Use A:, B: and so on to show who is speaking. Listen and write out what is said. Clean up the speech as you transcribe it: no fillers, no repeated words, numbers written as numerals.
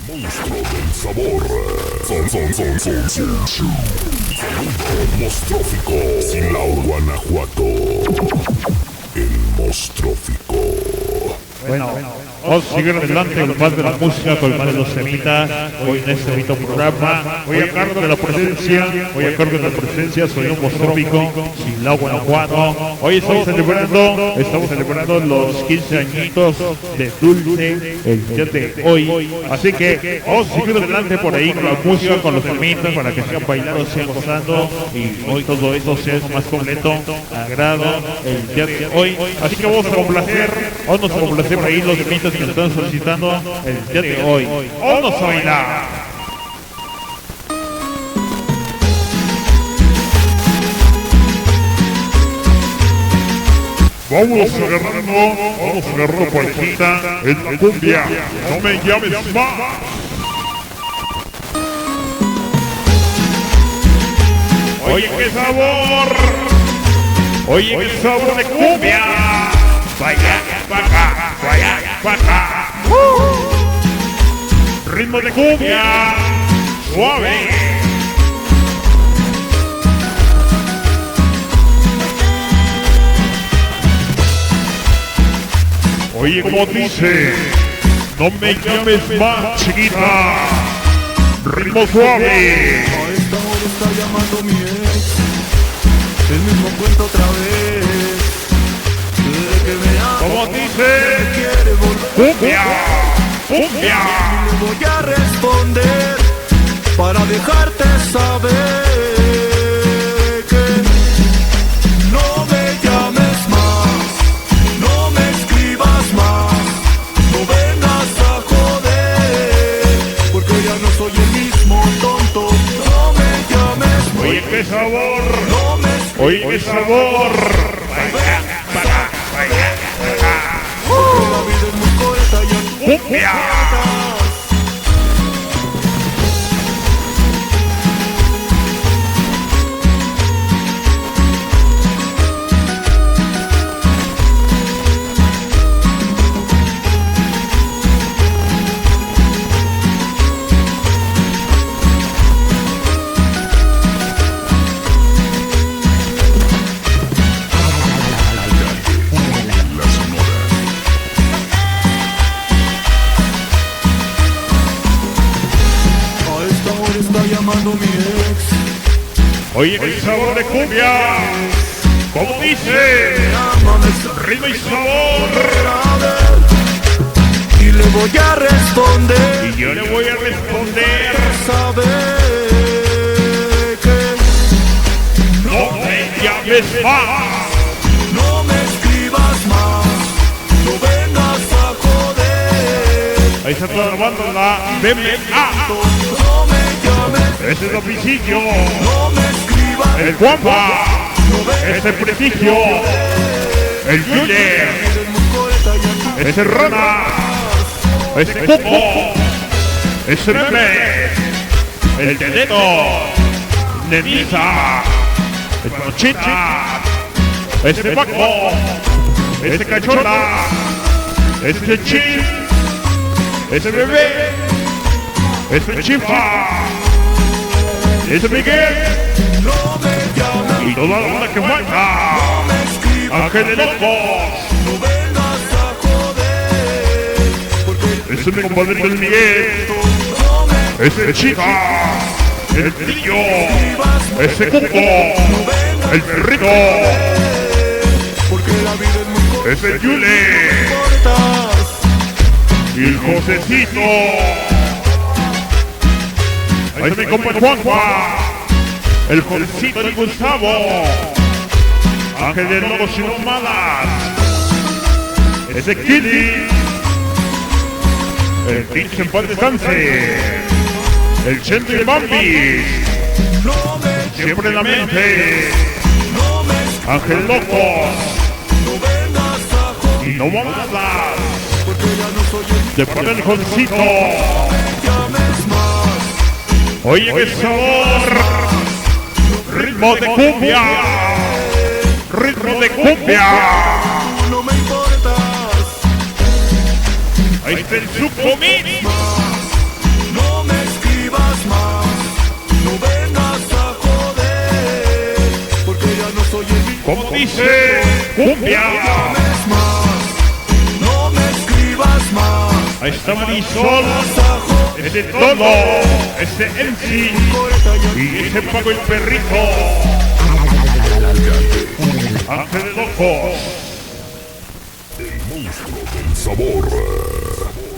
A: Monstruo del sabor. Saludo mostrófico. Silao, Guanajuato. El mostrófico.
B: Bueno, vamos a seguir adelante con más de la música, con más de los temitas. Hoy en este bonito programa, voy a cargo de la presencia, soy un mostrófico, Silao, Guanajuato. Hoy estamos celebrando los 15 añitos de Dulce el día de hoy. Así que vamos a seguir adelante por ahí con la música, con los temitas, para que sigan bailando, sigan gozando. Y hoy todo esto sea más completo, agrado el día de hoy. Así que vamos a complacer por ahí los temitas que nos están solicitando el día de hoy. ¡Vamos a bailar! Vamos agarrando parejita en la cumbia. No me llames más. Oye, qué sabor. Oye, qué sabor de cumbia. Vaya, para acá, vaya, para acá. Ritmo de cumbia, suave. Oye, como dice, no me llames más, chiquita. Ritmo suave.
C: A esta hora está llamando mi ex. El mismo cuento otra vez. Que me ama,
B: Como dice,
C: quiere volver.
B: cumbia.
C: Y le voy a responder para dejarte saber que no me llames más, no me escribas más, no vengas a joder, porque ya no soy el mismo tonto. No me llames más.
B: Oye, qué sabor.
C: No me escribas.
B: Oye, qué sabor.
C: Porque la vida es muy corta y tú
B: Cumbia.
C: Llamando mi ex.
B: Oye, el sabor de cumbia. Como dice, ritmo y sabor.
C: Y le voy a responder.
B: Y yo le voy a responder.
C: Saber que
B: No me llames más.
C: no me escribas más, no vengas a joder.
B: Ahí está toda la banda, la BMA.
C: No me llames,
B: Ese es el oficillo.
C: no me escribas.
B: El Juanpa. Ese prestigio. El Juller. Ese Rana. Ese Coco. Ese Bebé. El Tenedo. Nenisa. El Conchita. Ese Paco. Ese Cachorra. Ese Chin. Ese Bebé. Ese Chifa. Ese Miguel.
C: No me llames,
B: Y toda la banda que falta.
C: no me escribas.
B: Ángeles Locos.
C: No vengas a joder, porque
B: Ese es mi compadre el Miguel.
C: no me
B: Ese Chifa. El Trillo.
C: escribas.
B: Ese Cuco. El Perrito.
C: Porque la vida es muy corta.
B: Ese Yule.
C: Cortas.
B: Y el Josecito. Ahí está mi compa el Juanpa. El Josecito y Gustavo. Ángel de Lobos y Nómadas. Ese Kili. El pinche en paz descanse. El Chente y el Bambi.
C: No me,
B: Siempre en la mente.
C: no me escribas.
B: Ángel Locos.
C: No vengas a joder,
B: Y Nómadas.
C: porque ya no soy el
B: De para el Josecito.
C: llames más.
B: Oye, qué sabor. Ritmo de cumbia. Ritmo de cumbia.
C: No me importas.
B: Ahí está el Sucomix. como dice cumbia.
C: llames más, no me escribas más.
B: Ahí está Marisol, ese Todo, ese MC y ese Paco el Perrito. Ángel de Locos.
A: El monstruo del sabor.